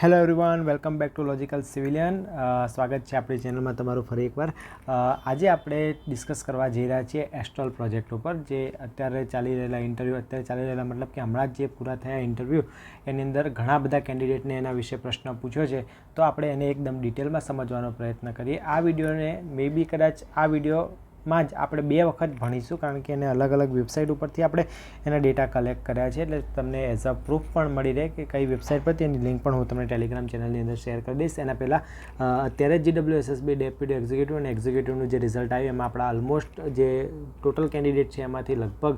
Hello everyone, welcome back to logical civilian. સ્વાગત છે આપણી ચેનલમાં તમારું ફરી એકવાર. આજે આપણે ડિસ્કસ કરવા જઈ રહ્યા છીએ એસ્ટ્રોલ પ્રોજેક્ટ ઉપર, જે અત્યારે ચાલી રહેલા ઇન્ટરવ્યૂ મતલબ કે હમણાં જ જે પૂરા થયા ઇન્ટરવ્યૂ એની અંદર ઘણા બધા કેન્ડિડેટને એના વિશે પ્રશ્ન પૂછ્યો છે. તો આપણે એને એકદમ ડિટેલમાં સમજવાનો પ્રયત્ન કરીએ. આ વિડીયોને મે બી કદાચ આ વિડીયોમાં જ આપણે 2 વખત ભણીશું, કારણ કે એને અલગ અલગ વેબસાઇટ ઉપરથી આપણે એના ડેટા કલેક્ટ કર્યા છે, એટલે તમને એઝ અ પ્રૂફ પણ મળી રહે કે કઈ વેબસાઇટ પરથી. એની લિંક પણ હું તમને ટેલિગ્રામ ચેનલની અંદર શેર કરી દઈશ. એના પહેલાં અત્યારે GWSSB ડેપ્યુટી એક્ઝિક્યુટિવ અને એક્ઝિક્યુટિવનું જે રિઝલ્ટ આવ્યું એમાં આપણા ઓલમોસ્ટ જે ટોટલ કેન્ડિડેટ છે એમાંથી લગભગ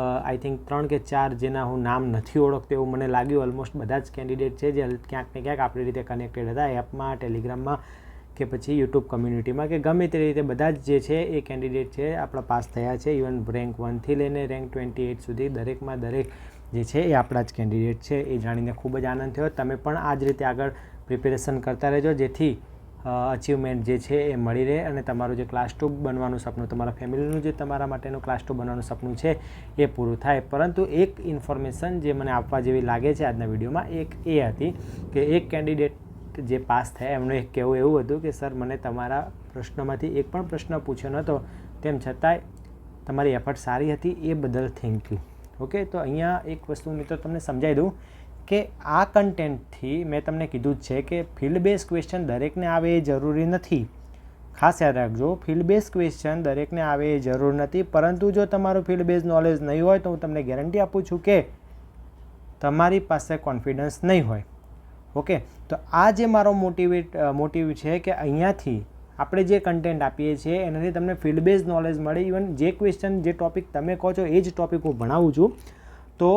આઈ થિંક 3 કે 4 જેના હું નામ નથી ઓળખતો એવું મને લાગ્યું. ઓલમોસ્ટ બધા જ કેન્ડિડેટ છે જે ક્યાંક ને ક્યાંક આપણી રીતે કનેક્ટેડ હતા એપમાં, ટેલિગ્રામમાં કે પછી યુટ્યુબ કમ્યુનિટીમાં કે ગમે તે રીતે બધા જ જે છે એ કેન્ડિડેટ છે આપણા પાસ થયા છે. ઇવન રેન્ક 1થી લઈને રેન્ક 28 સુધી દરેકમાં દરેક જે છે એ આપણા જ કેન્ડિડેટ છે. એ જાણીને ખૂબ જ આનંદ થયો. તમે પણ આ જ રીતે આગળ પ્રિપેરેશન કરતા રહેજો, જેથી અચીવમેન્ટ જે છે એ મળી રહે અને તમારું જે ક્લાસ 2 બનવાનું સપનું, તમારા ફેમિલીનું જે તમારા માટેનું ક્લાસ 2 બનવાનું સપનું છે એ પૂરું થાય. પરંતુ એક ઇન્ફોર્મેશન જે મને આપવા જેવી લાગે છે આજના વિડીયોમાં, એક એ હતી કે એક કેન્ડિડેટ જે પાસ થયા એમનું એક કહેવું એવું હતું કે સર, મને તમારા પ્રશ્નોમાંથી એક પણ પ્રશ્ન પૂછ્યો નહોતો, તેમ છતાંય તમારી એફર્ટ સારી હતી, એ બદલ થેન્ક યુ. ઓકે, તો અહીંયા એક વસ્તુ મિત્રો તમને સમજાવી દઉં કે આ કન્ટેન્ટથી મેં તમને કીધું જ છે કે ફિલ્ડ બેઝ ક્વેશ્ચન દરેકને આવે એ જરૂરી નથી. ખાસ યાદ રાખજો, ફિલ્ડ બેઝ ક્વેશ્ચન દરેકને આવે એ જરૂર નથી. પરંતુ જો તમારું ફિલ્ડ બેઝ નોલેજ નહીં હોય તો હું તમને ગેરંટી આપું છું કે તમારી પાસે કોન્ફિડન્સ નહીં હોય. ઓકે, તો આ જે મારો મોટિવ છે કે અહીંયાથી આપણે જે કન્ટેન્ટ આપીએ છીએ એનાથી તમને ફિલ્ડ બેઝ નોલેજ મળે. ઇવન જે ક્વેશ્ચન, જે ટૉપિક તમે કહો છો એ જ ટૉપિક હું ભણાવું છું, તો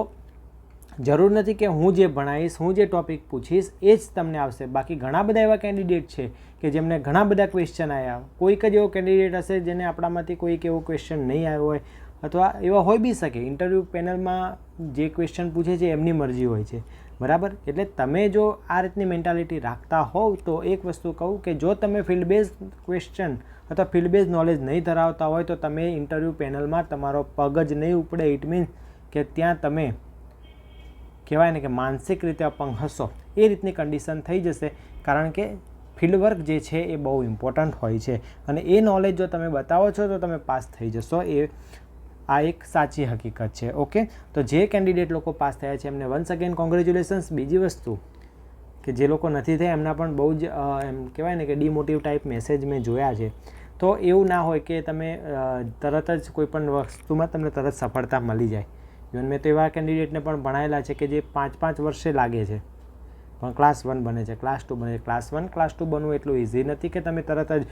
જરૂર નથી કે હું જે ભણાવીશ, હું જે ટૉપિક પૂછીશ એ જ તમને આવશે. બાકી ઘણા બધા એવા કેન્ડિડેટ છે કે જેમને ઘણા બધા ક્વેશ્ચન આવ્યા. કોઈક જ એવો કેન્ડિડેટ હશે જેને આપણામાંથી કોઈક એવો ક્વેશ્ચન નહીં આવ્યો હોય, અથવા એવા હોઈ બી શકે. ઇન્ટરવ્યૂ પેનલમાં જે ક્વેશ્ચન પૂછે છે એમની મરજી હોય છે, બરાબર. એટલે તમે જો આ રીતની મેન્ટાલિટી રાખતા હોવ તો એક વસ્તુ કહું કે જો તમે ફિલ્ડ બેઝ ક્વેશ્ચન અથવા ફિલ્ડ બેઝ નોલેજ નહીં ધરાવતા હોય તો તમે ઇન્ટરવ્યૂ પેનલમાં તમારો પગ જ નહીં ઉપડે. ઇટ મીન્સ કે ત્યાં તમે કહેવાય ને કે માનસિક રીતે અપંગ હશો, એ રીતની કન્ડિશન થઈ જશે. કારણ કે ફિલ્ડ વર્ક જે છે એ બહુ ઇમ્પોર્ટન્ટ હોય છે અને એ નોલેજ જો તમે બતાવો છો તો તમે પાસ થઈ જશો. આ એક સાચી હકીકત છે. ઓકે, તો જે કેન્ડિડેટ લોકો પાસ થયા છે એમને વન્સ અગેન કોંગ્રેચ્યુલેશન્સ. બીજી વસ્તુ કે જે લોકો નથી થયા એમના પણ બહુ જ એમ કહેવાય ને કે ડીમોટિવ ટાઈપ મેસેજ મેં જોયા છે. તો એવું ના હોય કે તમે તરત જ કોઈ પણ વસ્તુમાં તમને તરત સફળતા મળી જાય. ઇવન મેં તો એવા કેન્ડિડેટને પણ ભણાયેલા છે કે જે 5-5 વર્ષે લાગે છે પણ ક્લાસ 1 બને છે, ક્લાસ 2 બને છે. ક્લાસ 1 ક્લાસ 2 બનવું એટલું ઇઝી નથી કે તમે તરત જ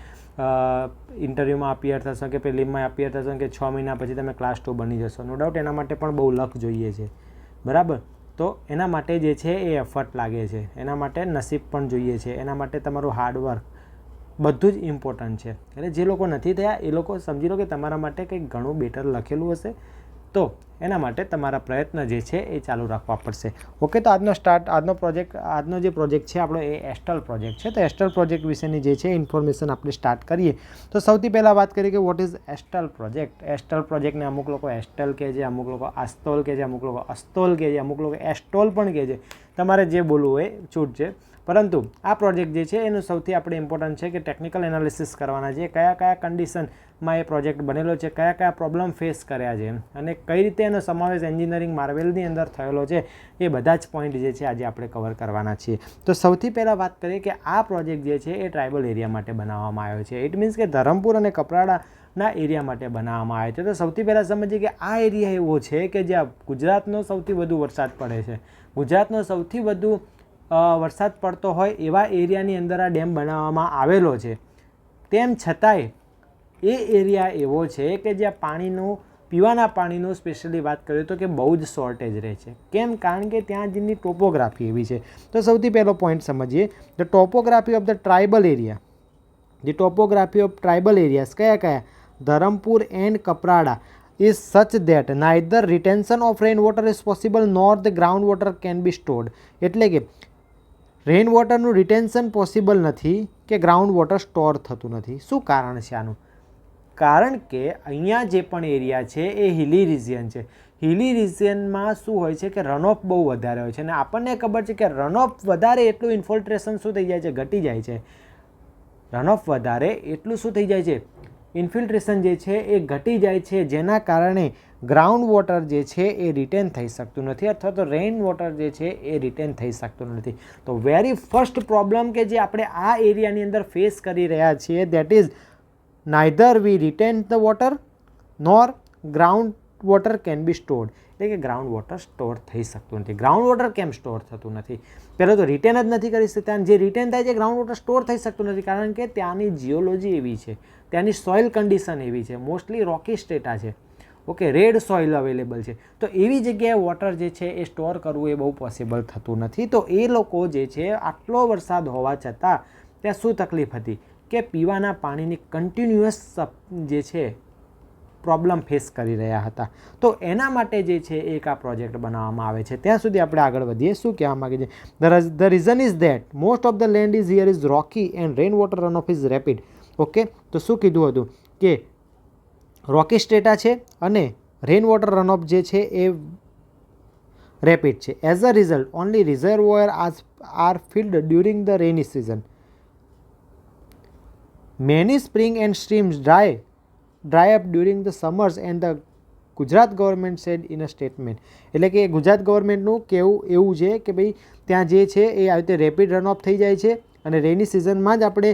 ઇન્ટરવ્યૂમાં અપિયર થશો કે પ્રિલિમમાં અપિયર થશો કે 6 મહિના પછી તમે ક્લાસ 2 બની જશો. નો ડાઉટ એના માટે પણ બહુ લક જોઈએ છે, બરાબર. તો એના માટે જે છે એ એફર્ટ લાગે છે, એના માટે નસીબ પણ જોઈએ છે, એના માટે તમારું હાર્ડવર્ક બધું જ ઇમ્પોર્ટન્ટ છે. એટલે જે લોકો નથી થયા એ લોકો સમજી લો કે તમારા માટે કંઈક ઘણું બેટર લખેલું હશે, તો એના માટે તમારા પ્રયત્ન જે છે એ ચાલુ રાખવા પડશે. ઓકે, તો આજનો જે પ્રોજેક્ટ છે આપણો એ એસ્ટ્રલ પ્રોજેક્ટ છે. તો એસ્ટ્રલ પ્રોજેક્ટ વિશેની જે છે ઇન્ફોર્મેશન આપણે સ્ટાર્ટ કરીએ. તો સૌથી પહેલાં વાત કરીએ કે what is astral project. Astral પ્રોજેક્ટને અમુક લોકો એસ્ટલ કહે છે, અમુક લોકો આસ્તોલ કહે છે, અમુક લોકો અસ્તોલ કહે છે, અમુક લોકો એસ્ટોલ પણ કહે છે. તમારે જે બોલવું હોય છૂટ છે. પરંતુ આ પ્રોજેક્ટ જે છે એનું સૌથી આપણે ઇમ્પોર્ટન્ટ છે કે ટેકનિકલ એનાલિસિસ કરવાના છે. કયા કયા કન્ડિશનમાં એ પ્રોજેક્ટ બનેલો છે, કયા કયા પ્રોબ્લેમ ફેસ કર્યા છે અને કઈ રીતે એનો સમાવેશ એન્જિનિયરિંગ માર્વેલની અંદર થયેલો છે, એ બધા જ પોઈન્ટ જે છે આજે આપણે કવર કરવાના છીએ. તો સૌથી પહેલાં વાત કરીએ કે આ પ્રોજેક્ટ જે છે એ ટ્રાઇબલ એરિયા માટે બનાવવામાં આવ્યો છે. ઇટ મીન્સ કે ધરમપુર અને કપરાડાના એરિયા માટે બનાવવામાં આવ્યો છે. તો સૌથી પહેલાં સમજીએ કે આ એરિયા એવો છે કે જ્યાં ગુજરાતનો સૌથી વધુ વરસાદ પડે છે. ગુજરાતનો સૌથી વધુ વરસાદ પડતો હોય એવા એરિયાની અંદર આ ડેમ બનાવવામાં આવેલો છે. તેમ છતાંય એ એરિયા એવો છે કે જ્યાં પીવાના પાણીનું સ્પેશિયલી વાત કરીએ તો કે બહુ જ શોર્ટેજ રહે છે. કેમ? કારણ કે ત્યાં જેની ટોપોગ્રાફી એવી છે. તો સૌથી પહેલો પોઈન્ટ સમજીએ, the topography of the tribal area. The topography of tribal areas કયા? Dharampur and Kaprada is such that neither retention of rainwater is possible nor the groundwater can be stored. એટલે કે રેઇન વોટરનું રિટેન્શન પોસિબલ નથી કે ground water store થતું નથી. શું કારણ છે આનું? કારણ કે અહીંયા જે પણ એરિયા છે એ હિલી રિજિયન છે. હિલી રિજિયનમાં શું હોય છે કે રનઓફ બહુ વધારે હોય છે અને આપણને ખબર છે કે રનઓફ વધારે એટલું ઇન્ફિલ્ટ્રેશન શું થઈ જાય છે, ઘટી જાય છે. રનઓફ વધારે એટલું શું થઈ જાય છે, ઇન્ફિલ્ટ્રેશન જે છે એ ઘટી જાય છે, જેના કારણે ગ્રાઉન્ડ વોટર જે છે એ રિટેન થઈ શકતું નથી અથવા તો રેઇન વોટર જે છે એ રિટેન થઈ શકતું નથી. તો વેરી ફર્સ્ટ પ્રોબ્લેમ કે જે આપણે આ એરિયાની અંદર ફેસ કરી રહ્યા છીએ that is neither we retain the water nor ground water can be stored. એટલે કે ગ્રાઉન્ડ વોટર સ્ટોર થઈ શકતું નથી. ગ્રાઉન્ડ વોટર કેમ સ્ટોર થતું નથી? પહેલાં તો રિટેન જ નથી કરી શકતા. જે રિટેન થાય છે ગ્રાઉન્ડ વોટર સ્ટોર થઈ શકતું નથી કારણ કે ત્યાંની જીઓલોજી એવી છે, ત્યાંની સોઇલ કન્ડિશન એવી છે, મોસ્ટલી રોકી સ્ટેટા છે. ઓકે, રેડ સોઇલ અવેલેબલ છે. તો એવી જગ્યાએ વોટર જે છે એ સ્ટોર કરવું એ બહુ પોસિબલ થતું નથી. તો એ લોકો જે છે આટલો વરસાદ હોવા છતાં ત્યાં શું તકલીફ હતી કે પીવાના પાણીની કન્ટિન્યુઅસ જે છે પ્રોબ્લેમ ફેસ કરી રહ્યા હતા. તો એના માટે જે છે એક આ પ્રોજેક્ટ બનાવવામાં આવે છે. ત્યાં સુધી આપણે આગળ વધીએ. શું કહેવા માગે છે? The reason is that most of the land is here is Rocky and rain water run of is rapid. Okay, તો શું કીધું હતું કે રોકી સ્ટેટા છે અને રેઇન વોટર રન ઓફ જે છે એ રેપિડ છે. As a result only reservoir are filled during the rainy season. Many spring and streams dry up during the summers and the Gujarat government said in a statement. એટલે કે ગુજરાત ગવર્મેન્ટનું કહેવું એવું છે કે ભાઈ ત્યાં જે છે એ આવી રીતે રેપિડ રન ઓફ થઈ જાય છે અને રેની સિઝનમાં જ આપણે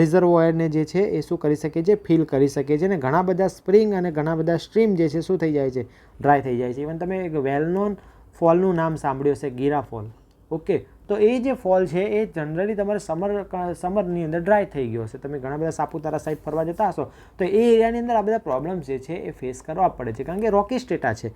રિઝર્વોયરને જે છે એ શું કરી શકીએ છીએ, ફિલ કરી શકીએ છીએ. અને ઘણા બધા સ્પ્રિંગ અને ઘણા બધા સ્ટ્રીમ જે છે શું થઈ જાય છે, ડ્રાય થઈ જાય છે. ઇવન તમે એક વેલ નોન ફોલનું નામ સાંભળ્યું હશે, ગીરા ફોલ. ઓકે, તો એ જે ફોલ છે એ જનરલી તમારે સમરની અંદર ડ્રાય થઈ ગયો હશે. તમે ઘણા બધા સાપુતારા સાઈડ ફરવા જતા હશો તો એ એરિયાની અંદર આ બધા પ્રોબ્લેમ્સ જે છે એ ફેસ કરવા પડે છે કારણ કે રોકી સ્ટેટા છે,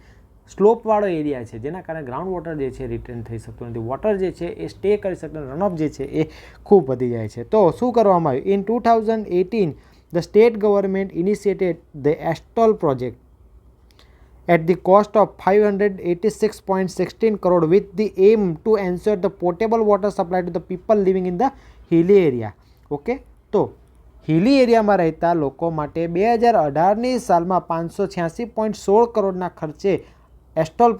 સ્લોપવાળો એરિયા છે, જેના કારણે ગ્રાઉન્ડ વોટર જે છે રિટેન થઈ શકતું નથી. વોટર જે છે એ સ્ટે કરી શકતું, રનઓફ જે છે એ ખૂબ વધી જાય છે. તો શું કરવામાં આવ્યું? In 2018 the state government initiated the Astol project at the cost of 586.16 crore with the aim to ensure the potable water supply to the people living in the hilly area. Okay, તો હિલી એરિયામાં રહેતા લોકો માટે 2018ની સાલમાં 586.16 કરોડના ખર્ચે આસ્ટોલ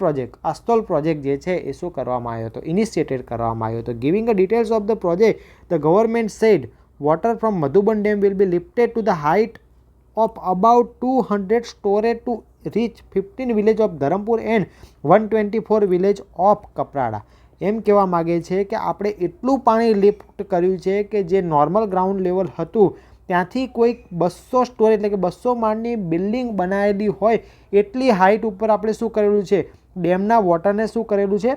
પ્રોજેક્ટ જે છે એ શું કરવામાં આવ્યો હતો, ઇનિશિએટેડ કરવામાં આવ્યો હતો. Giving a details of the project the government said water from Madhuban dam will be lifted to the height of about 200 storage to reach 15 village of Dharampur and 124 village of Kaprada. એમ કહેવા માગે છે કે આપણે એટલું પાણી લિફ્ટ કર્યું છે કે જે નોર્મલ ગ્રાઉન્ડ લેવલ હતું ત્યાંથી કોઈક 200 સ્ટોરેજ એટલે કે 200 માળની બિલ્ડિંગ બનાવેલી હોય એટલી હાઇટ ઉપર આપણે શું કરેલું છે, ડેમના વોટરને શું કરેલું છે,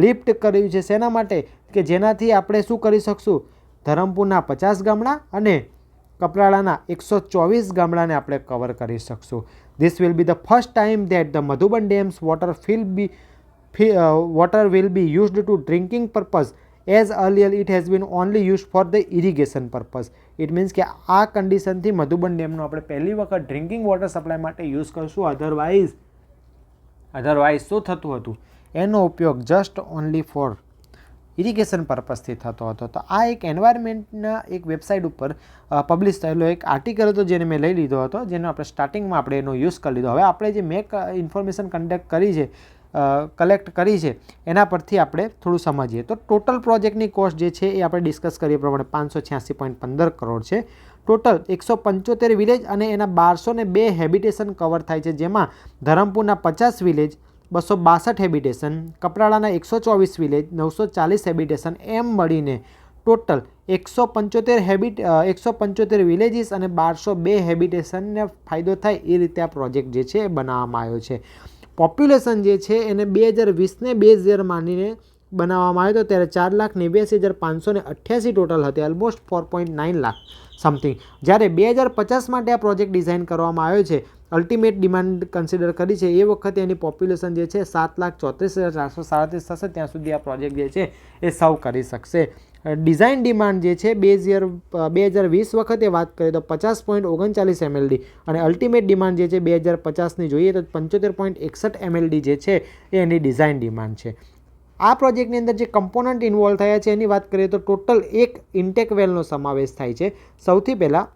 લિફ્ટ કર્યું છે. શેના માટે? કે જેનાથી આપણે શું કરી શકશું, ધરમપુરના 50 ગામડા અને કપરાડાના 124 ગામડાને આપણે કવર કરી શકશું. This will be the first time that the Madhuban dams water will be used to drinking purpose as earlier it has been only use for the irrigation purpose. It means કે આ કન્ડિશનથી મધુબન ડેમનો આપણે પહેલી વખત ડ્રિંકિંગ વોટર સપ્લાય માટે use કરશું. Otherwise શું થતું હતું, એનો ઉપયોગ જસ્ટ ઓનલી ફોર ઇરિગેશન પર્પઝથી થતો હતો. તો આ એક એન્વાયરમેન્ટના એક વેબસાઇટ ઉપર પબ્લિશ થયેલો એક આર્ટિકલ હતો જેને મેં લઈ લીધો હતો, જેનો આપણે સ્ટાર્ટિંગમાં આપણે એનો યુઝ કરી લીધો. હવે આપણે જે મેં ઇન્ફોર્મેશન કલેક્ટ કરી છે એના પરથી આપણે થોડું સમજીએ. તો ટોટલ પ્રોજેક્ટની કોસ્ટ જે છે એ આપણે ડિસ્કસ કરીએ પ્રમાણે 586.15 કરોડ છે. ટોટલ 175 વિલેજ અને એના 1202 હેબિટેશન કવર થાય છે, જેમાં ધરમપુરના 50 વિલેજ, 262 હેબિટેશન, કપરાડાના 124 વિલેજ, 940 હેબિટેશન, એમ મળીને ટોટલ 175 વિલેજીસ અને 1202 હેબિટેશનને ફાયદો થાય એ રીતે આ પ્રોજેક્ટ જે છે એ બનાવવામાં આવ્યો છે. પોપ્યુલેશન જે છે એને 2020ને બેઝ યર માનીને બનાવવામાં આવ્યો હતો ત્યારે 4,89,588 ટોટલ હતી, ઓલમોસ્ટ 4.9 લાખ સમથિંગ. જ્યારે 2050 માટે આ પ્રોજેક્ટ ડિઝાઇન કરવામાં આવ્યો છે, અલ્ટિમેટ ડિમાન્ડ કન્સિડર કરી છે, એ વખતે એની પોપ્યુલેશન જે છે 7,34,437 થશે. ત્યાં સુધી આ પ્રોજેક્ટ જે છે એ સર્વ કરી શકશે. ડિઝાઇન ડિમાન્ડ જે છે 2020 વખતે વાત કરીએ તો 50.39 MLD અને અલ્ટિમેટ ડિમાન્ડ જે છે 2050ની જોઈએ તો 75.61 MLD જે છે એ એની ડિઝાઇન ડિમાન્ડ છે. આ પ્રોજેક્ટની અંદર જે કમ્પોનન્ટ ઇન્વોલ્વ થયા છે એની વાત કરીએ તો ટોટલ એક ઇન્ટેક વેલનો સમાવેશ થાય છે. સૌથી પહેલાં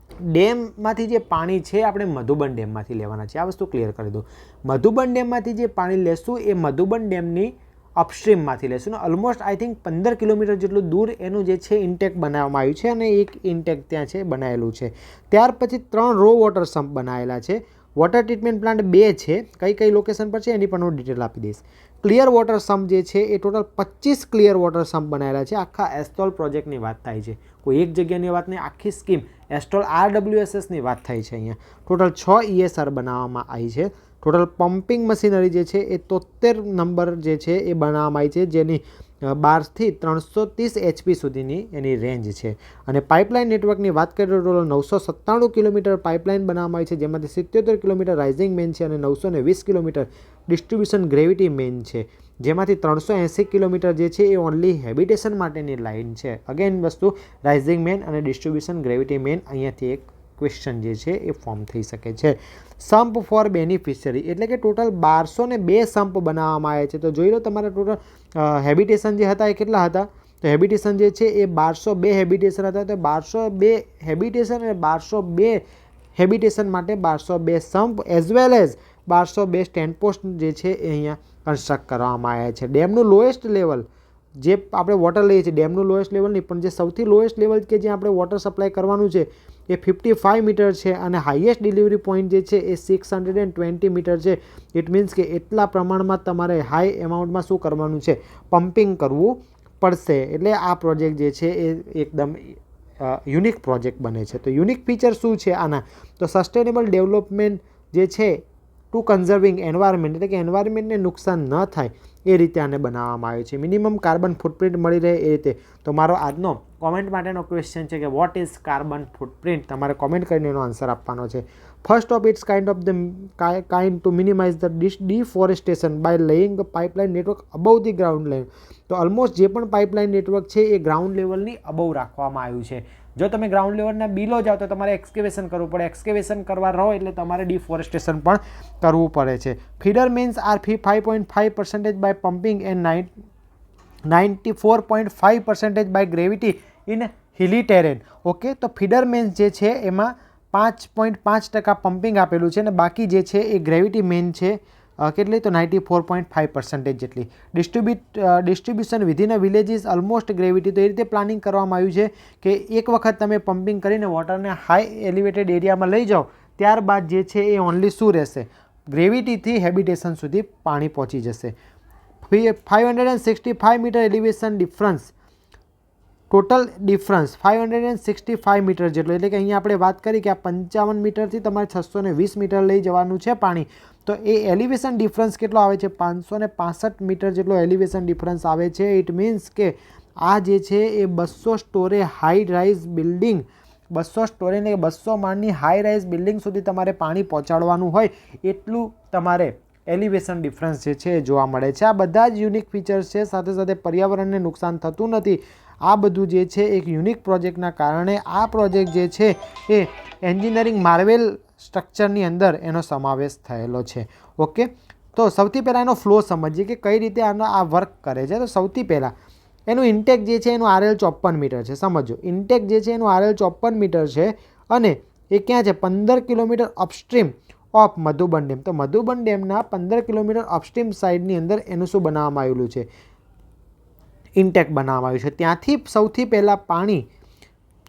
ડેમમાંથી જે પાણી છે આપણે મધુબન ડેમમાંથી લેવાના છે, આ વસ્તુ ક્લિયર કરી દો. મધુબન ડેમમાંથી જે પાણી લેશું એ મધુબન ડેમની અપસ્ટ્રીમમાંથી લેશું ને ઓલમોસ્ટ આઈ થિંક 15 કિલોમીટર જેટલું દૂર એનું જે છે ઇન્ટેક બનાવવામાં આવ્યું છે અને એક ઇન્ટેક ત્યાં છે બનાવેલું છે. ત્યાર પછી 3 રો વોટર સમ્પ બનાવેલા છે. વોટર ટ્રીટમેન્ટ પ્લાન્ટ 2 છે, કઈ લોકેશન પર છે એની પણ હું ડિટેલ આપી દઈશ. ક્લિયર વોટર સમ્પ જે છે એ ટોટલ 25 ક્લિયર વોટર સમ્પ બનાવેલા છે. આખા એસ્ટોલ પ્રોજેક્ટની વાત થાય છે, કોઈ એક જગ્યાની વાત નહીં, આખી સ્કીમ એસ્ટોલ RWSSની વાત થાય છે. અહીંયા ટોટલ 6 ESR બનાવવામાં આવી છે. ટોટલ પમ્પિંગ મશીનરી જે છે એ 73 નંબર જે છે એ બનાવવામાં આવી છે, જેની 12 થી 330 HP સુધીની એની રેન્જ છે. અને પાઇપલાઇન નેટવર્કની વાત કરીએ તો ટોટલ 997 કિલોમીટર પાઇપલાઇન બનાવવામાં આવી છે, જેમાંથી 77 કિલોમીટર રાઇઝિંગ મેઇન છે અને 920 કિલોમીટર ડિસ્ટ્રીબ્યુશન ગ્રેવિટી મેઇન છે, જેમાંથી 380 કિલોમીટર જે છે એ ઓનલી હેબિટેશન માટેની લાઇન છે. અગેન વસ્તુ રાઇઝિંગ મેઇન અને ડિસ્ટ્રીબ્યુશન ગ્રેવિટી મેઇન અહીંયાથી એક ક્વેશ્ચન જે છે એ ફોર્મ થઈ શકે છે. સમ્પ ફોર બેનિફિશરી એટલે કે ટોટલ 1202 સમ્પ બનાવવામાં આવ્યા છે. તો જોઈ લો તમારા ટોટલ હેબિટેશન જે હતા એ કેટલા હતા, તો હેબિટેશન જે છે એ 1202 હેબિટેશન હતા. તો 1202 હેબિટેશન અને 1202 હેબિટેશન માટે 1202 sump as well as 1202 stand post જે છે એ અહીંયા કન્સ્ટ્રક્ટ કરવામાં આવ્યા છે. ડેમનું લોએસ્ટ લેવલ જે આપણે વોટર લઈએ છીએ, ડેમનું લોએસ્ટ લેવલ નહીં પણ જે સૌથી લોએસ્ટ લેવલ કે જ્યાં આપણે વોટર સપ્લાય કરવાનું છે એ 55 મીટર છે અને હાઈએસ્ટ ડિલિવરી પોઈન્ટ જે છે એ 620 મીટર છે. ઇટ મીન્સ કે એટલા પ્રમાણમાં તમારે હાઈ એમાઉન્ટમાં શું કરવાનું છે, પમ્પિંગ કરવું પડશે. એટલે આ પ્રોજેક્ટ જે છે એ એકદમ યુનિક પ્રોજેક્ટ બને છે. તો યુનિક ફીચર શું છે આના, તો સસ્ટેનેબલ ડેવલપમેન્ટ જે છે ટુ કન્ઝર્વિંગ એન્વાયરમેન્ટ એટલે કે એન્વાયરમેન્ટને નુકસાન ન થાય એ રીતે આને બનાવવામાં આવ્યું છે. મિનિમમ કાર્બન ફૂટપ્રિન્ટ મળી રહે એ રીતે. તો મારો આજનો કોમેન્ટ માટેનો ક્વેશ્ચન છે કે વોટ ઇઝ કાર્બન ફૂટપ્રિન્ટ, તમારે કોમેન્ટ કરીને એનો આન્સર આપવાનો છે. First of its kind to minimise the deforestation by laying the pipeline network above the ground level. તો ઓલમોસ્ટ જે પણ પાઇપલાઇન નેટવર્ક છે એ ગ્રાઉન્ડ લેવલની અબવ રાખવામાં આવ્યું છે. જો તમે ગ્રાઉન્ડ લેવલના બિલો જાઓ તો તમારે એક્સકેવેશન કરવું પડે, એક્સકેવેશન કરવા રહો એટલે તમારે ડિફોરેસ્ટેશન પણ કરવું પડે છે. Feeder mains are 5.5% by pumping and 94.5% by gravity in hilly terrain. Okay, તો ફીડર મેન્સ જે છે એમાં 5.5% પમ્પિંગ આપેલું છે અને બાકી જે છે એ ગ્રેવિટી મેઇન છે. કેટલી, તો 94.5% જેટલી. Distribution within a villages almost gravity. તો એ રીતે પ્લાનિંગ કરવામાં આવ્યું છે કે એક વખત તમે પમ્પિંગ કરીને વોટરને હાઈ એલિવેટેડ એરિયામાં લઈ જાઓ ત્યારબાદ જે છે એ ઓનલી શું રહેશે, ગ્રેવિટીથી હેબિટેશન સુધી પાણી પહોંચી જશે. 565 metre elevation difference, total difference 565 metre જેટલો. એટલે કે અહીંયા આપણે વાત કરી કે આ 55 મીટરથી તમારે 620 મીટર લઈ જવાનું છે પાણી. તો એ એલિવેશન ડિફરન્સ કેટલો આવે છે, 565 મીટર જેટલો એલિવેશન ડિફરન્સ આવે છે. ઇટ મીન્સ કે આ જે છે એ 200 સ્ટોરે હાઈ રાઇઝ બિલ્ડિંગ, 200 સ્ટોરે એટલે 200 માળની હાઈ રાઇઝ બિલ્ડિંગ સુધી તમારે પાણી પહોંચાડવાનું હોય એટલું તમારે એલિવેશન ડિફરન્સ જે છે એ જોવા મળે છે. આ બધા જ યુનિક ફીચર્સ છે. સાથે સાથે પર્યાવરણને નુકસાન થતું નથી. આ બધું જે છે એક યુનિક પ્રોજેક્ટના કારણે આ પ્રોજેક્ટ જે છે એ એન્જિનિયરિંગ માર્વેલ સ્ટ્રક્ચરની અંદર એનો સમાવેશ થયેલો છે. ઓકે, તો સૌથી પહેલાં એનો ફ્લો સમજીએ કે કઈ રીતે આનો આ વર્ક કરે છે. તો સૌથી પહેલાં એનું ઇન્ટેક જે છે એનું RL 54 મીટર છે. સમજો, ઇન્ટેક જે છે એનું RL 54 મીટર છે અને એ ક્યાં છે, 15 kilometre upstream of Madhuban dam. તો મધુબન ડેમના 15 કિલોમીટર અપસ્ટ્રીમ સાઇડની અંદર એનું શું બનાવવામાં આવેલું છે, ઇન્ટેક બનાવવામાં આવ્યું છે. ત્યાંથી સૌથી પહેલાં પાણી,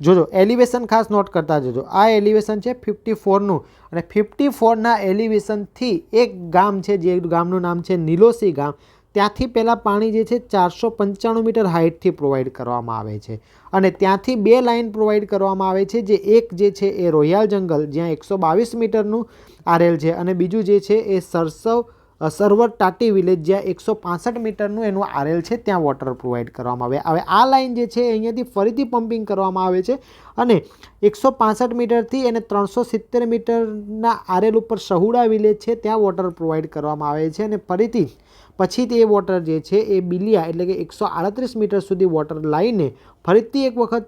જોજો એલિવેશન ખાસ નોટ કરતા જજો, આ એલિવેશન છે 54નું અને 54ના એલિવેશનથી એક ગામ છે જે ગામનું નામ છે નિલોસી ગામ, ત્યાંથી પહેલાં પાણી જે છે 495 મીટર હાઇટથી પ્રોવાઈડ કરવામાં આવે છે અને ત્યાંથી 2 લાઇન પ્રોવાઈડ કરવામાં આવે છે. જે એક જે છે એ રોયલ જંગલ જ્યાં 122 મીટરનું RL છે અને બીજું જે છે એ સર્વર ટાટી વિલેજ જ્યાં 165 મીટરનું એનું RL છે, ત્યાં વોટર પ્રોવાઈડ કરવામાં આવે. હવે આ લાઇન જે છે અહીંયાથી ફરીથી પમ્પિંગ કરવામાં આવે છે અને 165 મીટરથી એને 370 મીટરના RL ઉપર સહુડા વિલેજ છે ત્યાં વોટર પ્રોવાઈડ કરવામાં આવે છે અને ફરીથી પછી તે વોટર જે છે એ બિલિયા એટલે કે 138 મીટર સુધી વોટર લાવીને ફરીથી એક વખત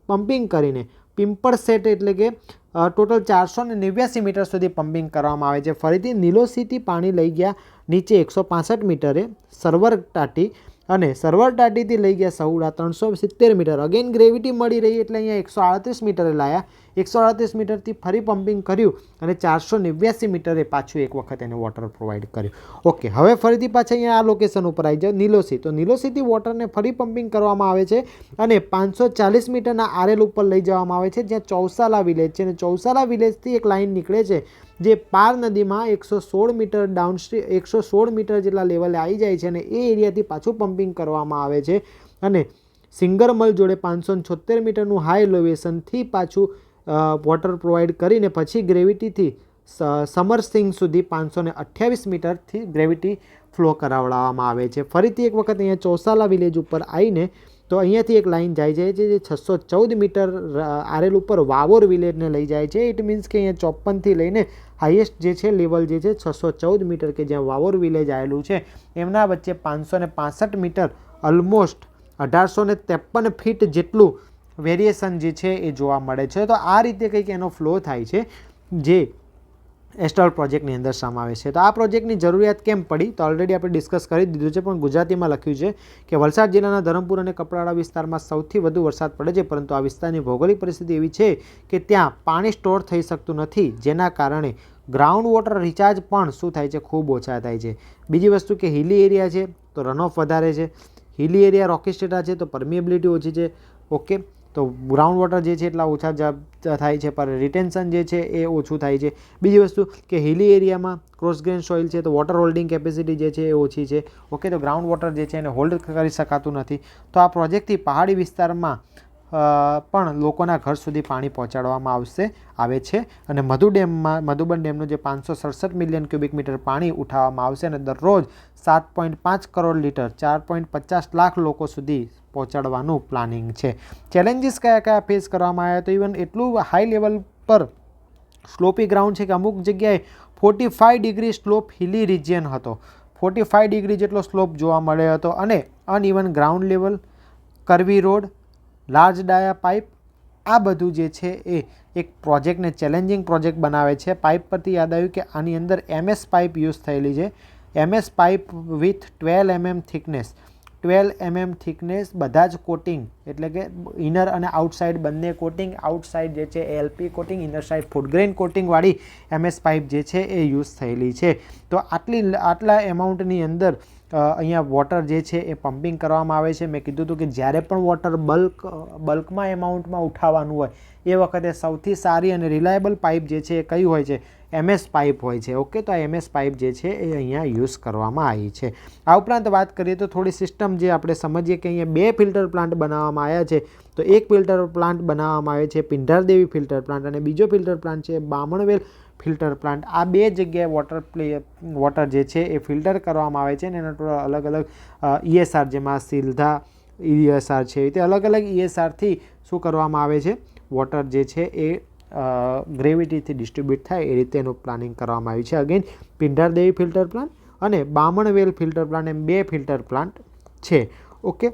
પમ્પિંગ કરીને પિમ્પળ સેટ એટલે કે ટોટલ 489 મીટર સુધી પમ્પિંગ કરવામાં આવે છે. ફરીથી નિલોસીથી પાણી લઈ ગયા નીચે 165 મીટરે સર્વર ટાટી અને સર્વર ટાટીથી લઈ ગયા સહુડા 370 મીટર. અગેન ગ્રેવિટી મળી રહી એટલે અહીંયા 138 મીટરે લાયા. 138 મીટરથી ફરી પમ્પિંગ કર્યું અને 489 મીટરે પાછું એક વખત એને વોટર પ્રોવાઈડ કર્યું. ઓકે, હવે ફરીથી પાછા અહીંયા આ લોકેશન ઉપર આવી જાઓ, નિલોસી. તો નિલોસીથી વોટરને ફરી પમ્પિંગ કરવામાં આવે છે અને 540 મીટરના આરેલ ઉપર લઈ જવામાં આવે છે, જ્યાં ચૌસાલા વિલેજ છે. અને ચૌસાલા વિલેજથી એક લાઇન નીકળે છે જે પાર નદીમાં 116 મીટર ડાઉનસ્ટ્રીમ 116 મીટર જેટલા લેવલે આવી જાય છે અને એ એરિયાથી પાછું પમ્પિંગ કરવામાં આવે છે. અને સિંગરમલ જોડે 576 મીટરનું હાઈ એલિવેશનથી પાછું વોટર પ્રોવાઈડ કરીને પછી ગ્રેવિટીથી સમરસિંગ સુધી 528 મીટરથી ગ્રેવિટી ફ્લો કરાવડાવવામાં આવે છે. ફરીથી એક વખત અહીંયા ચૌસાલા વિલેજ ઉપર આવીને તો અહીંયાથી એક લાઇન જાય છે જે 614 મીટર આરેલ ઉપર વાવોર વિલેજને લઈ જાય છે. ઇટ મીન્સ કે અહીંયા 54થી લઈને હાઈએસ્ટ જે છે લેવલ જે છે 614 મીટર કે જ્યાં વાવોર વિલેજ આવેલું છે એમના વચ્ચે 565 મીટર ઓલમોસ્ટ 1853 ફીટ જેટલું વેરિએશન જે છે એ જોવા મળે છે. તો આ રીતે કંઈક એનો ફ્લો થાય છે જે એસ્ટ્રલ પ્રોજેક્ટની અંદર સમાવેશ છે. તો આ પ્રોજેક્ટની જરૂરિયાત કેમ પડી તો ઓલરેડી આપણે ડિસ્કસ કરી દીધું છે, પણ ગુજરાતીમાં લખ્યું છે કે વલસાડ જિલ્લાના ધરમપુર અને કપરાડા વિસ્તારમાં સૌથી વધુ વરસાદ પડે છે, પરંતુ આ વિસ્તારની ભૌગોલિક પરિસ્થિતિ એવી છે કે ત્યાં પાણી સ્ટોર થઈ શકતું નથી, જેના કારણે ગ્રાઉન્ડ વોટર રિચાર્જ પણ શું થાય છે, ખૂબ ઓછા થાય છે. બીજી વસ્તુ કે હિલી એરિયા છે તો રનઓફ વધારે છે, હિલી એરિયા રોકી સ્ટેટા છે તો પરમિએબિલિટી ઓછી છે. ઓકે, તો ગ્રાઉન્ડ વોટર જે છે એટલા ઓછા થાય છે, પર રિટેન્શન જે છે એ ઓછું થાય છે. બીજી વસ્તુ કે હિલી એરિયામાં ક્રોસ ગ્રેન સોઇલ છે તો વોટર હોલ્ડિંગ કેપેસિટી જે છે એ ઓછી છે. ઓકે, તો ગ્રાઉન્ડ વોટર જે છે એને હોલ્ડ કરી શકાતું નથી. તો આ પ્રોજેક્ટથી પહાડી વિસ્તારમાં પણ લોકોના ઘર સુધી પાણી પહોંચાડવામાં આવે છે. અને મધુબન ડેમનું જે 567 મિલિયન ક્યુબિક મીટર પાણી ઉઠાવવામાં આવશે અને દરરોજ 7.5 કરોડ લીટર 4.50 લાખ લોકો સુધી પહોંચાડવાનું પ્લાનિંગ છે. ચેલેન્જીસ કયા કયા ફેસ કરવામાં આવ્યા તો ઇવન એટલું હાઈ લેવલ પર સ્લોપી ગ્રાઉન્ડ છે કે અમુક જગ્યાએ 45 ડિગ્રી સ્લોપ હિલી રિજિયન હતો, 45 ડિગ્રી જેટલો સ્લોપ જોવા મળ્યો હતો. અને અનઇવન ગ્રાઉન્ડ લેવલ, કરવી રોડ, લાર્જ ડાયા પાઇપ, આ બધું જે છે એ એક પ્રોજેક્ટને ચેલેન્જિંગ પ્રોજેક્ટ બનાવે છે. પાઇપ પરથી યાદ આવ્યું કે આની અંદર MS પાઇપ યુઝ થયેલી છે. MS pipe with 12 mm thickness, 12 mm thickness, બધા જ કોટિંગ એટલે કે ઇનર અને આઉટસાઇડ બંને કોટિંગ, આઉટસાઇડ જે છે LP coating, inner side food grain કોટિંગવાળી MS પાઇપ જે છે એ યુઝ થયેલી છે. તો આટલા એમાઉન્ટની અંદર અહીંયા વોટર જે છે એ પમ્પિંગ કરવામાં આવે છે. મેં કીધું હતું કે જ્યારે પણ વોટર બલ્કમાં એમાઉન્ટમાં ઉઠાવવાનું હોય એ વખતે સૌથી સારી અને રિલાયબલ પાઇપ જે છે એ કઈ હોય છે, MS પાઇપ હોય છે. ઓકે, તો આ MS પાઇપ જે છે એ અહીંયા યુઝ કરવામાં આવી છે. આ ઉપરાંત વાત કરીએ તો થોડી સિસ્ટમ જે આપણે સમજીએ કે અહીંયા 2 ફિલ્ટર પ્લાન્ટ બનાવવામાં આવ્યા છે. તો એક ફિલ્ટર પ્લાન્ટ બનાવવામાં આવે છે પિંઢારદેવી ફિલ્ટર પ્લાન્ટ અને બીજો ફિલ્ટર પ્લાન્ટ છે બામણવેલ ફિલ્ટર પ્લાન્ટ. આ બે જગ્યાએ વોટર જે છે એ ફિલ્ટર કરવામાં આવે છે અને એના અલગ અલગ ESR, જેમાં સિલધા ESR છે, એ રીતે અલગ અલગ ESRથી શું કરવામાં આવે છે, વોટર જે છે એ ગ્રેવિટીથી ડિસ્ટ્રીબ્યુટ થાય એ રીતે એનું પ્લાનિંગ કરવામાં આવ્યું છે. અગેન પિંઢારદેવી ફિલ્ટર પ્લાન્ટ અને બામણવેલ ફિલ્ટર પ્લાન્ટ એમ 2 ફિલ્ટર પ્લાન્ટ છે. ઓકે,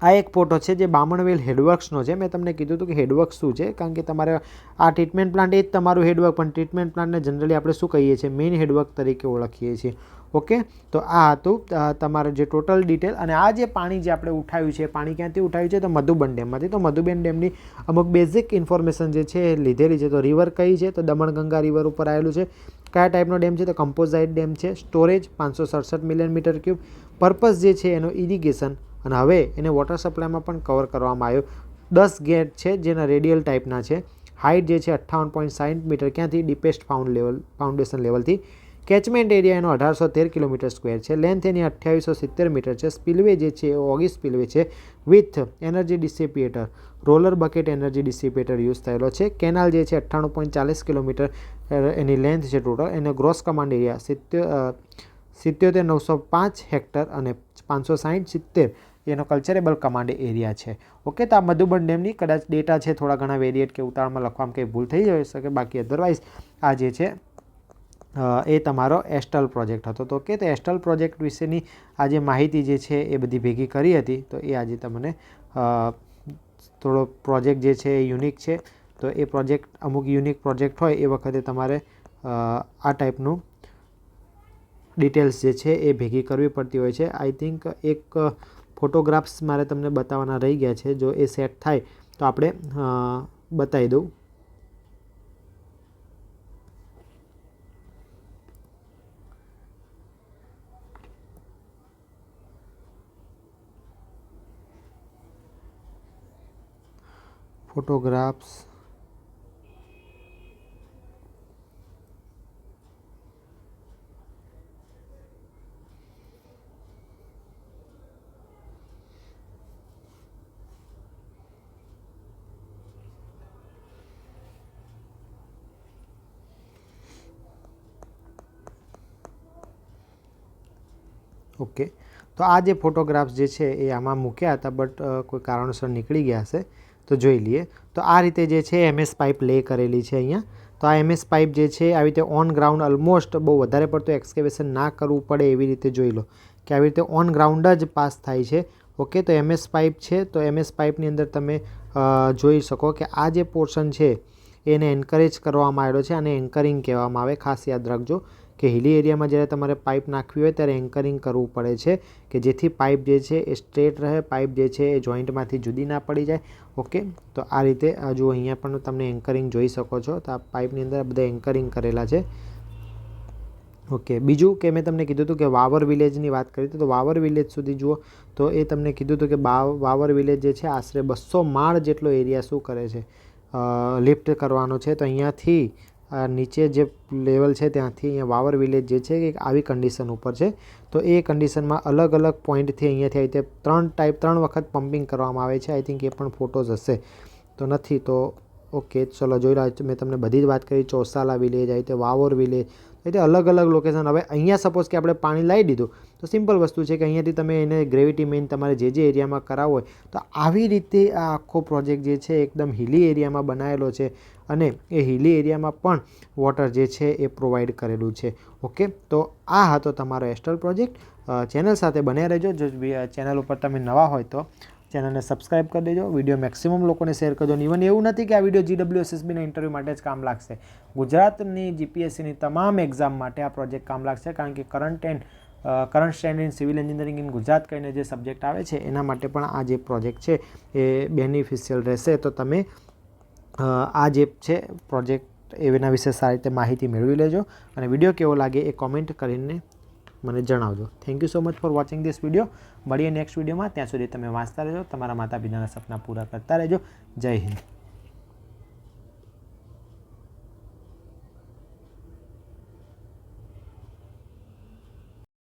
આ એક ફોટો છે જે બામણવેલ હેડવર્ક્સનો છે. મેં તમને કીધું હતું કે હેડવર્ક્સ શું છે, કારણ કે તમારે આ ટ્રીટમેન્ટ પ્લાન્ટ એ જ તમારું હેડવર્ક, પણ ટ્રીટમેન્ટ પ્લાન્ટને જનરલી આપણે શું કહીએ છીએ, મેઇન હેડવર્ક તરીકે ઓળખીએ છીએ. ઓકે, તો આ હતું તમારે જે ટોટલ ડિટેલ. અને આ જે પાણી જે આપણે ઉઠાવ્યું છે, પાણી ક્યાંથી ઉઠાવ્યું છે તો મધુબન ડેમમાંથી. તો મધુબન ડેમની અમુક બેઝિક ઇન્ફોર્મેશન જે છે એ લીધેલી છે. તો રિવર કઈ છે તો દમણગંગા રિવર ઉપર આવેલું છે. કયા ટાઈપનો ડેમ છે તો કમ્પોઝાઇટ ડેમ છે. Storage 567 million metre cube. Purpose જે છે એનો ઇરિગેશન, અને હવે એને વોટર સપ્લાયમાં પણ કવર કરવામાં આવ્યો. 10 ગેટ છે જેના રેડિયલ ટાઈપના છે. હાઇટ જે છે 58.60 મીટર, ક્યાંથી ડીપેસ્ટ ફાઉન્ડેશન લેવલથી. કેચમેન્ટ એરિયા એનો 1813 કિલોમીટર સ્ક્વેર છે. લેન્થ એની 2870 મીટર છે. સ્પિલવે જે છે એ ઓગી સ્પિલવે છે with energy dissipator, roller bucket energy dissipator use થયેલો છે. કેનાલ જે છે 98.40 કિલોમીટર એની લેન્થ છે ટોટલ. એનો ગ્રોસ કમાન્ડ એરિયા 77,905 હેક્ટર અને 560-70 એનો કલ્ચરેબલ કમાન્ડ એરિયા છે. ઓકે, તો આ મધુબન ડેમની કદાચ ડેટા છે થોડા ઘણા વેરિએટ કે ઉતાળમાં લખવામાં કંઈ ભૂલ થઈ જઈ શકે, બાકી અધરવાઇઝ આ જે છે એ તમારો એસ્ટલ પ્રોજેક્ટ હતો. તો ઓકે, તો એસ્ટલ પ્રોજેક્ટ વિશેની આ જે માહિતી જે છે એ બધી ભેગી કરી હતી. તો એ આજે તમને થોડો પ્રોજેક્ટ જે છે એ યુનિક છે. તો એ પ્રોજેક્ટ અમુક યુનિક પ્રોજેક્ટ હોય એ વખતે તમારે આ ટાઈપનું ડિટેલ્સ જે છે એ ભેગી કરવી પડતી હોય છે. આઈ થિંક એક ફોટોગ્રાફ્સ મારે તમને બતાવવાના રહી ગયા છે. જો એ સેટ થાય તો આપણે બતાવી દઉં. ફોટોગ્રાફ્સ ઓકે, તો આ જે ફોટોગ્રાફ્સ જે છે એ આમાં મૂક્યા હતા, બટ કોઈ કારણોસર નીકળી ગયા હશે. તો જોઈ લઈએ. તો આ રીતે જે છે MS પાઇપ લે કરેલી છે અહીંયા. તો આ MS પાઇપ જે છે આવી રીતે ઓન ગ્રાઉન્ડ ઓલમોસ્ટ બહુ વધારે પડતું એક્સકેવેશન ના કરવું પડે એવી રીતે જોઈ લો કે આવી રીતે ઓન ગ્રાઉન્ડ જ પાસ થાય છે. ઓકે, તો MS પાઇપ છે. તો MS પાઇપની અંદર તમે જોઈ શકો કે આ જે પોર્શન છે એને એન્કરેજ કરવામાં આવ્યો છે અને એન્કરિંગ કહેવામાં આવે. ખાસ યાદ રાખજો કે હિલી એરિયામાં જ્યારે તમારે પાઇપ નાખવી હોય ત્યારે એન્કરિંગ કરવું પડે છે કે જેથી પાઇપ જે છે એ સ્ટ્રેટ રહે, પાઇપ જે છે એ જોઈન્ટમાંથી જુદી ના પડી જાય. ઓકે, તો આ રીતે જુઓ અહીંયા પણ તમે એન્કરિંગ જોઈ શકો છો. તો આ પાઇપની અંદર બધા એન્કરિંગ કરેલા છે. ઓકે, બીજું કે મેં તમને કીધું હતું કે વાવર વિલેજની વાત કરી હતી. તો વાવર વિલેજ સુધી જુઓ તો એ તમને કીધું હતું કે વાવર વિલેજ જે છે આશરે 200 માળ જેટલો એરિયા શું કરે છે લિફ્ટ કરવાનો છે. તો અહીંયાથી નીચે જે લેવલ છે ત્યાંથી અહીંયા વાવર વિલેજ જે છે કે આવી કન્ડિશન ઉપર છે. તો એ કન્ડિશનમાં અલગ અલગ પોઈન્ટથી અહીંયાથી આવી રીતે 3 વખત પમ્પિંગ કરવામાં આવે છે. આઈ થિંક એ પણ ફોટોઝ હશે, તો નથી તો ઓકે ચલો જોઈ રહ્યા. મેં તમને બધી જ વાત કરી. ચોસાલા વિલેજ, આવી રીતે વાવર વિલેજ, એટલે અલગ અલગ લોકેશન. હવે અહીંયા સપોઝ કે આપણે પાણી લાવી દીધું તો સિમ્પલ વસ્તુ છે કે અહીંયાથી તમે એને ગ્રેવિટી મેઇન તમારે જે એરિયામાં કરાવવો હોય તો આવી રીતે આ આખો પ્રોજેક્ટ જે છે એકદમ હિલી એરિયામાં બનાવેલો છે અને એ હિલી એરિયામાં પણ વોટર જે છે એ પ્રોવાઈડ કરેલું છે. ઓકે, તો આ હતો તમારો એસ્ટ્રલ પ્રોજેક્ટ. ચેનલ સાથે બન્યા રહેજો. જો ચેનલ ઉપર તમે નવા હોય તો ચેનલને સબસ્ક્રાઈબ કરી દેજો. વિડીયો મેક્સિમમ લોકોને શેર કરજો. ઇવન એવું નથી કે આ વિડીયો GWSSBના ઇન્ટરવ્યૂ માટે જ કામ લાગશે. ગુજરાતની GPSCની તમામ એક્ઝામ માટે આ પ્રોજેક્ટ કામ લાગશે, કારણ કે current stand in civil engineering in Gujarat કહીને જે સબ્જેક્ટ આવે છે એના માટે પણ આ જે પ્રોજેક્ટ છે એ બેનિફિશિયલ રહેશે. તો તમે આ જે છે પ્રોજેક્ટ એના વિશે સારી રીતે માહિતી મેળવી લેજો અને વિડીયો કેવો લાગે એ કોમેન્ટ કરીને મને જણાવજો. Thank you so much for watching this video. મળીએ નેક્સ્ટ વિડીયોમાં. ત્યાં સુધી તમે વાંચતા રહેજો, તમારા માતા પિતાના સપના પૂરા કરતા રહેજો. જય હિન્દ.